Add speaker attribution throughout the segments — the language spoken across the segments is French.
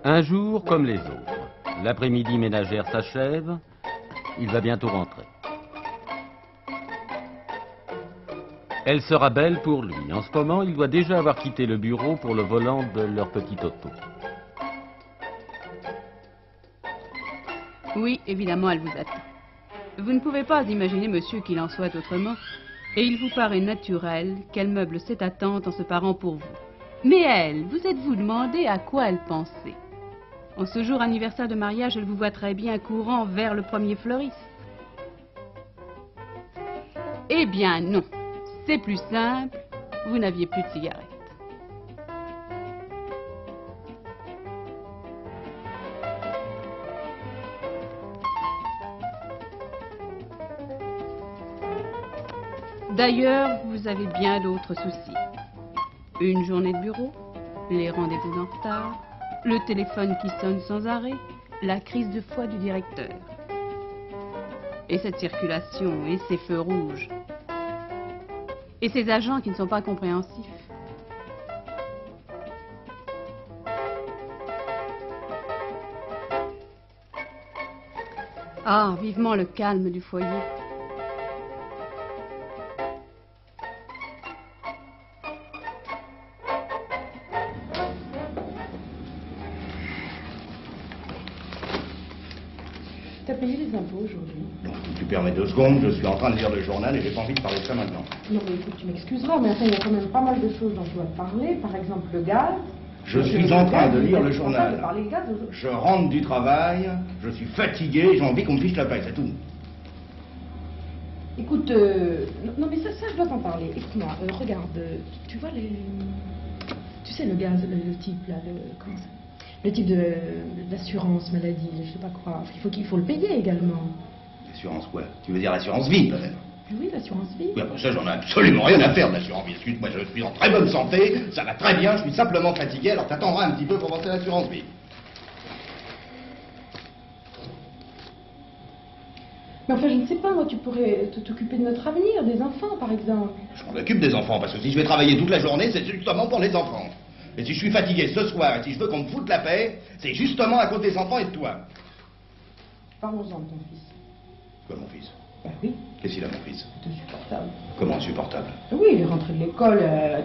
Speaker 1: Un jour comme les autres. L'après-midi ménagère s'achève. Il va bientôt rentrer. Elle sera belle pour lui. En ce moment, il doit déjà avoir quitté le bureau pour le volant de leur petit auto.
Speaker 2: Oui, évidemment, elle vous attend. Vous ne pouvez pas imaginer, monsieur, qu'il en soit autrement. Et il vous paraît naturel qu'elle meuble cette attente en se parant pour vous. Mais elle, vous êtes-vous demandé à quoi elle pensait? En ce jour anniversaire de mariage, elle vous voit très bien courant vers le premier fleuriste. Eh bien non, c'est plus simple, vous n'aviez plus de cigarettes. D'ailleurs, vous avez bien d'autres soucis. Une journée de bureau, les rendez-vous en retard, le téléphone qui sonne sans arrêt, la crise de foi du directeur. Et cette circulation, et ces feux rouges. Et ces agents qui ne sont pas compréhensifs. Ah, vivement le calme du foyer.
Speaker 3: T'as payé les impôts aujourd'hui?
Speaker 4: Non, si tu permets 2 secondes, je suis en train de lire le journal et j'ai pas envie de parler de ça maintenant.
Speaker 3: Non, mais écoute, tu m'excuseras, mais enfin, il y a quand même pas mal de choses dont tu dois te parler. Par exemple, le gaz.
Speaker 4: Je suis en train de lire le journal.
Speaker 3: De parler gaz
Speaker 4: Je rentre du travail, je suis fatigué, j'ai envie qu'on me fiche la paix, c'est tout.
Speaker 3: Écoute, non mais ça je dois t'en parler. Écoute-moi, regarde, tu vois tu sais le gaz, le type là, comment ça? Le type d'assurance maladie, je sais pas quoi. Il faut le payer également.
Speaker 4: L'assurance quoi? Tu veux dire l'assurance vie peut-être?
Speaker 3: Oui, l'assurance vie.
Speaker 4: Oui, après ça, j'en ai absolument rien à faire de l'assurance vie. Excuse-moi, je suis en très bonne santé, ça va très bien, je suis simplement fatigué, alors t'attendras un petit peu pour penser à l'assurance vie.
Speaker 3: Mais enfin, je ne sais pas, moi, tu pourrais t'occuper de notre avenir, des enfants, par exemple.
Speaker 4: Je m'en occupe des enfants, parce que si je vais travailler toute la journée, c'est justement pour les enfants. Et si je suis fatigué ce soir, et si je veux qu'on me foute la paix, c'est justement à cause des enfants et de toi.
Speaker 3: Parlons-en de ton fils.
Speaker 4: Quoi, mon fils?
Speaker 3: Ben oui.
Speaker 4: Qu'est-ce qu'il a, mon fils?
Speaker 3: C'est insupportable.
Speaker 4: Comment insupportable?
Speaker 3: Ben oui, il est rentré de l'école,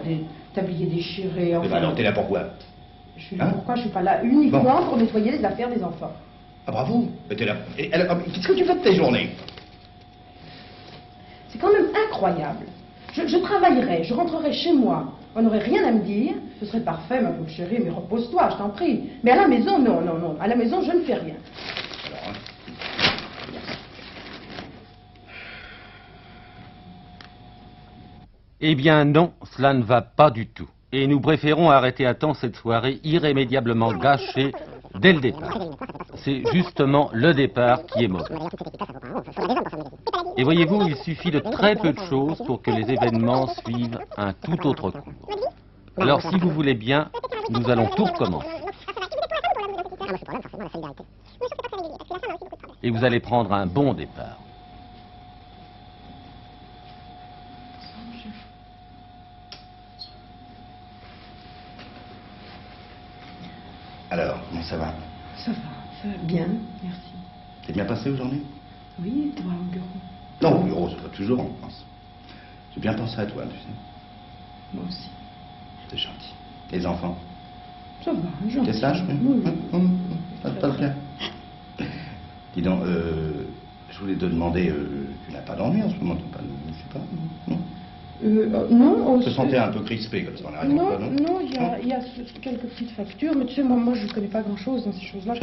Speaker 3: des tabliers déchirés, enfin...
Speaker 4: Eh ben alors, t'es là pourquoi?
Speaker 3: Je suis là pourquoi? Je suis pas là uniquement pour nettoyer les affaires des enfants.
Speaker 4: Ah bravo, t'es là. Qu'est-ce que tu fais de tes journées?
Speaker 3: C'est quand même incroyable. Je travaillerais, je rentrerais chez moi, on n'aurait rien à me dire, ce serait parfait, ma pauvre chérie, mais repose-toi, je t'en prie. Mais à la maison, non, non, non, à la maison, je ne fais rien.
Speaker 4: Alors, hein.
Speaker 1: Eh bien non, cela ne va pas du tout. Et nous préférons arrêter à temps cette soirée irrémédiablement gâchée dès le départ. C'est justement le départ qui est mauvais. Et voyez-vous, il suffit de très peu de choses pour que les événements suivent un tout autre cours. Alors si vous voulez bien, nous allons tout recommencer. Et vous allez prendre un bon départ.
Speaker 4: Alors, comment ça va?
Speaker 3: Ça va bien, merci.
Speaker 4: T'es bien passé aujourd'hui?
Speaker 3: Oui, toi au bureau.
Speaker 4: Non, au bureau, c'est pas toujours en France. J'ai bien pensé à toi, tu sais.
Speaker 3: Moi aussi.
Speaker 4: C'est gentil. Les enfants?
Speaker 3: Ça va, gentil.
Speaker 4: T'es sage?
Speaker 3: Oui.
Speaker 4: Ça te passe bien. Dis donc, je voulais te demander, tu n'as pas d'ennui en ce moment, je sais pas, non?
Speaker 3: Non,
Speaker 4: Je te sentais un peu crispé comme ça, on n'arrive pas, non?
Speaker 3: Non, il y a quelques petites factures, mais tu sais, moi je ne connais pas grand-chose dans ces choses-là.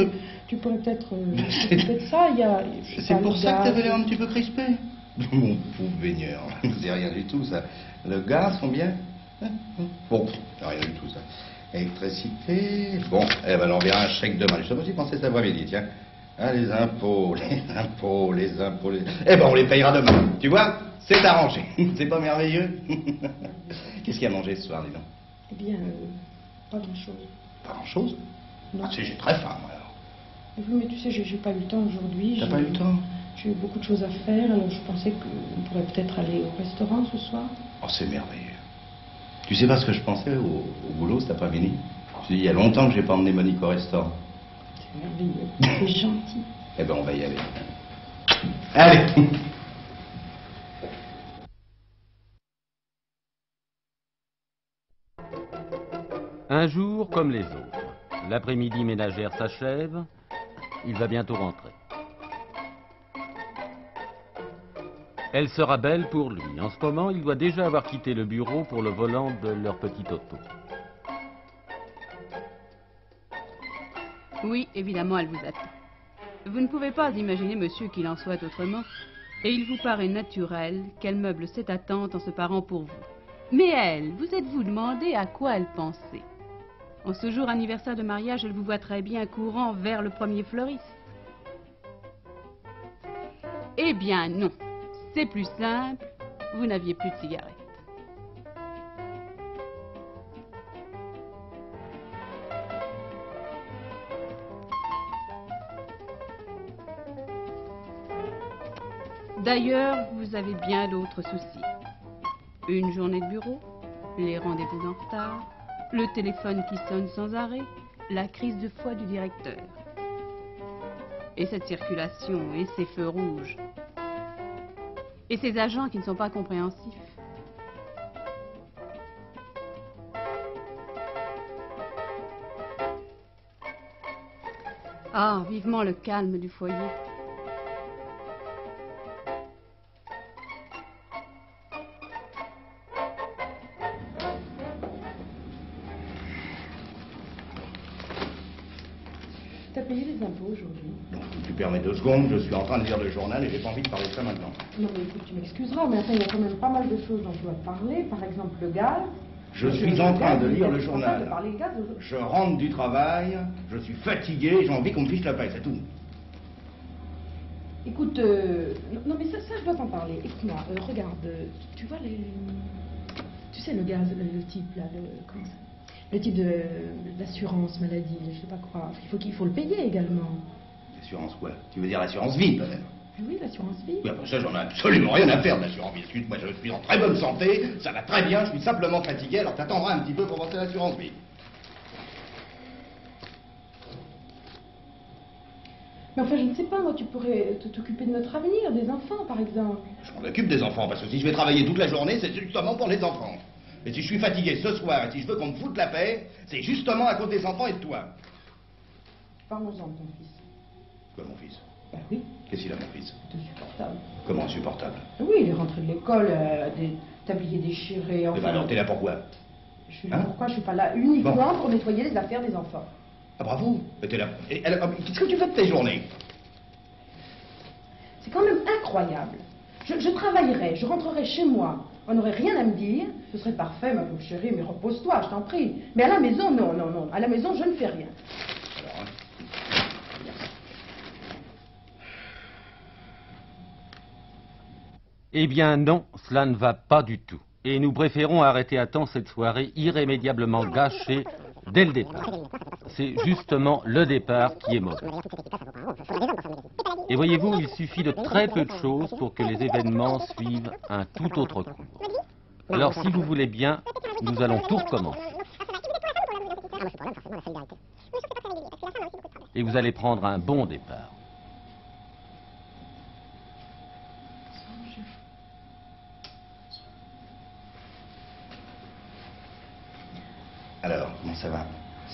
Speaker 3: Tu pourrais peut-être s'occuper de ça,
Speaker 4: C'est pour ça que tu avais l'air un petit peu crispé. Mon pauvre baigneur, c'est rien du tout, ça. Le gaz, combien? Bon, rien du tout, ça. Électricité, bon, eh ben, on verra un chèque demain. Je sais pas si penser cet après-midi, tiens. Ah, les impôts. Eh ben, on les payera demain, tu vois? C'est arrangé. C'est pas merveilleux? Qu'est-ce qu'il y a à manger ce soir, dis donc?
Speaker 3: Eh bien, pas grand-chose.
Speaker 4: Pas grand-chose?
Speaker 3: Non.
Speaker 4: Ah, tu sais, j'ai très faim, moi, alors.
Speaker 3: Oui, mais tu sais, j'ai pas eu le temps aujourd'hui.
Speaker 4: T'as pas eu le temps?
Speaker 3: J'ai eu beaucoup de choses à faire, alors je pensais qu'on pourrait peut-être aller au restaurant ce soir.
Speaker 4: Oh, c'est merveilleux. Tu sais pas ce que je pensais au boulot cet après-midi? Je dis, il y a longtemps que j'ai pas emmené Monique au restaurant.
Speaker 3: merveilleux. C'est gentil.
Speaker 4: Eh ben, on va y aller. Allez.
Speaker 1: Un jour comme les autres. L'après-midi ménagère s'achève. Il va bientôt rentrer. Elle sera belle pour lui. En ce moment, il doit déjà avoir quitté le bureau pour le volant de leur petit auto.
Speaker 2: Oui, évidemment, elle vous attend. Vous ne pouvez pas imaginer, monsieur, qu'il en soit autrement. Et il vous paraît naturel qu'elle meuble cette attente en se parant pour vous. Mais elle, vous êtes-vous demandé à quoi elle pensait? En ce jour anniversaire de mariage, elle vous voit très bien courant vers le premier fleuriste. Eh bien, non. C'est plus simple. Vous n'aviez plus de cigarettes. D'ailleurs, vous avez bien d'autres soucis. Une journée de bureau, les rendez-vous en retard, le téléphone qui sonne sans arrêt, la crise de foi du directeur. Et cette circulation, et ces feux rouges. Et ces agents qui ne sont pas compréhensifs. Ah, vivement le calme du foyer.
Speaker 3: T'as payé les impôts aujourd'hui?
Speaker 4: Donc, si tu permets 2 secondes, je suis en train de lire le journal et j'ai pas envie de parler de ça maintenant.
Speaker 3: Non, mais écoute, tu m'excuseras, mais enfin, il y a quand même pas mal de choses dont je dois te parler. Par exemple, le gaz.
Speaker 4: Je suis en train de lire le
Speaker 3: De
Speaker 4: journal.
Speaker 3: parler gaz.
Speaker 4: Je rentre du travail, je suis fatigué, j'ai envie qu'on me fiche la paix, c'est tout.
Speaker 3: Écoute, non, mais ça, je dois t'en parler. Écoute-moi, regarde, tu vois tu sais, le gaz, le type, là, comment ça? Le type de l'assurance maladie, je sais pas quoi. Il faut le payer également.
Speaker 4: L'assurance quoi? Tu veux dire l'assurance vie, peut-être?
Speaker 3: Oui, l'assurance vie.
Speaker 4: Oui, après ça, j'en ai absolument rien à faire de l'assurance vie. Excuse, moi, je suis en très bonne santé, ça va très bien, je suis simplement fatigué, alors t'attendras un petit peu pour penser à l'assurance vie.
Speaker 3: Mais enfin, je ne sais pas, moi, tu pourrais t'occuper de notre avenir, des enfants, par exemple.
Speaker 4: Je m'en occupe des enfants, parce que si je vais travailler toute la journée, c'est justement pour les enfants. Et si je suis fatigué ce soir, et si je veux qu'on me foute la paix, c'est justement à cause des enfants et de toi.
Speaker 3: Parlons-en de ton fils.
Speaker 4: Quoi, mon fils?
Speaker 3: Ben oui,
Speaker 4: Qu'est-ce qu'il a, mon fils?
Speaker 3: c'est insupportable.
Speaker 4: Comment insupportable?
Speaker 3: Oui, il est rentré de l'école, des tabliers déchirés,
Speaker 4: Eh
Speaker 3: enfin...
Speaker 4: ben alors, t'es là pourquoi?
Speaker 3: Je suis là,
Speaker 4: Hein?
Speaker 3: pourquoi je suis pas là uniquement
Speaker 4: Bon.
Speaker 3: pour nettoyer les affaires des enfants?
Speaker 4: Ah, bravo. Mais t'es là. Et alors, qu'est-ce que tu fais de tes journées?
Speaker 3: C'est quand même incroyable. Je travaillerais, je rentrerais chez moi, on n'aurait rien à me dire, ce serait parfait, ma pauvre chérie, mais repose-toi, je t'en prie. Mais à la maison, non, non, non, à la maison, je ne fais rien.
Speaker 4: Alors, hein?
Speaker 1: Eh bien non, cela ne va pas du tout. Et nous préférons arrêter à temps cette soirée irrémédiablement gâchée dès le départ. C'est justement le départ qui est mauvais. Et voyez-vous, il suffit de très peu de choses pour que les événements suivent un tout autre cours. Alors si vous voulez bien, nous allons tout recommencer. Et vous allez prendre un bon départ.
Speaker 4: Alors, comment ça va?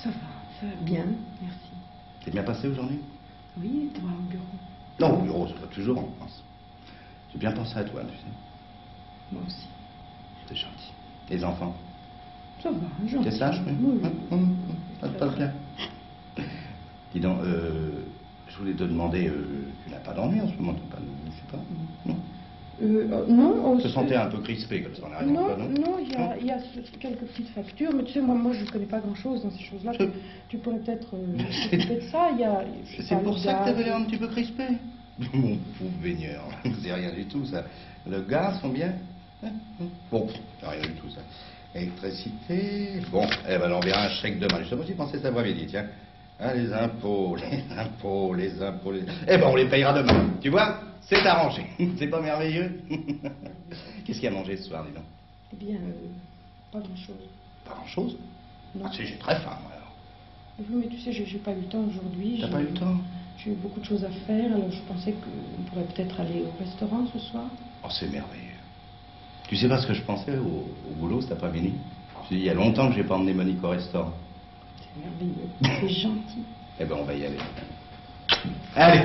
Speaker 3: Ça va bien, merci.
Speaker 4: T'es bien passé aujourd'hui?
Speaker 3: Oui, toi au bureau.
Speaker 4: Non, au bureau, c'est pas toujours en France. J'ai bien pensé à toi, tu sais.
Speaker 3: Moi aussi.
Speaker 4: C'est gentil. Les enfants?
Speaker 3: Ça va, gentil.
Speaker 4: T'es sage, oui?
Speaker 3: Oui, oui.
Speaker 4: Ça te passe bien. Dis donc, je voulais te demander, tu n'as pas d'ennui en ce moment, t'as pas de... Je sais pas, non?
Speaker 3: Non.
Speaker 4: Tu te sentais un peu crispé comme ça, on a rien
Speaker 3: Non,
Speaker 4: pas, non?
Speaker 3: non, il y a quelques petites factures, mais tu sais, moi je ne connais pas grand-chose dans ces choses-là. Tu pourrais peut-être t'occuper de ça. Je sais
Speaker 4: C'est
Speaker 3: pas,
Speaker 4: pour
Speaker 3: le
Speaker 4: ça que
Speaker 3: gaz.
Speaker 4: t'avais l'air un petit peu crispé. Mon pauvre baigneur, c'est rien du tout ça. Le gaz, combien? Bon, c'est rien du tout ça. Électricité, bon, eh ben on verra un chèque demain. Je sais pas si penser ça va dit, tiens. Hein, les impôts. Eh ben on les payera demain. Tu vois, c'est arrangé. C'est pas merveilleux? Qu'est-ce qu'il y a à manger ce soir, dis donc?
Speaker 3: Eh bien, pas grand-chose.
Speaker 4: Pas grand-chose?
Speaker 3: Non.
Speaker 4: Ah, si, j'ai très faim, moi, alors.
Speaker 3: Oui, mais tu sais, j'ai pas eu le temps aujourd'hui.
Speaker 4: T'as pas eu le temps?
Speaker 3: J'ai eu beaucoup de choses à faire, alors je pensais qu'on pourrait peut-être aller au restaurant ce soir.
Speaker 4: Oh, c'est merveilleux. Tu sais pas ce que je pensais au boulot cet après-midi? Je me suis dit, il y a longtemps que j'ai pas emmené Monique au restaurant.
Speaker 3: C'est merveilleux. C'est gentil.
Speaker 4: Eh ben, on va y aller. Allez.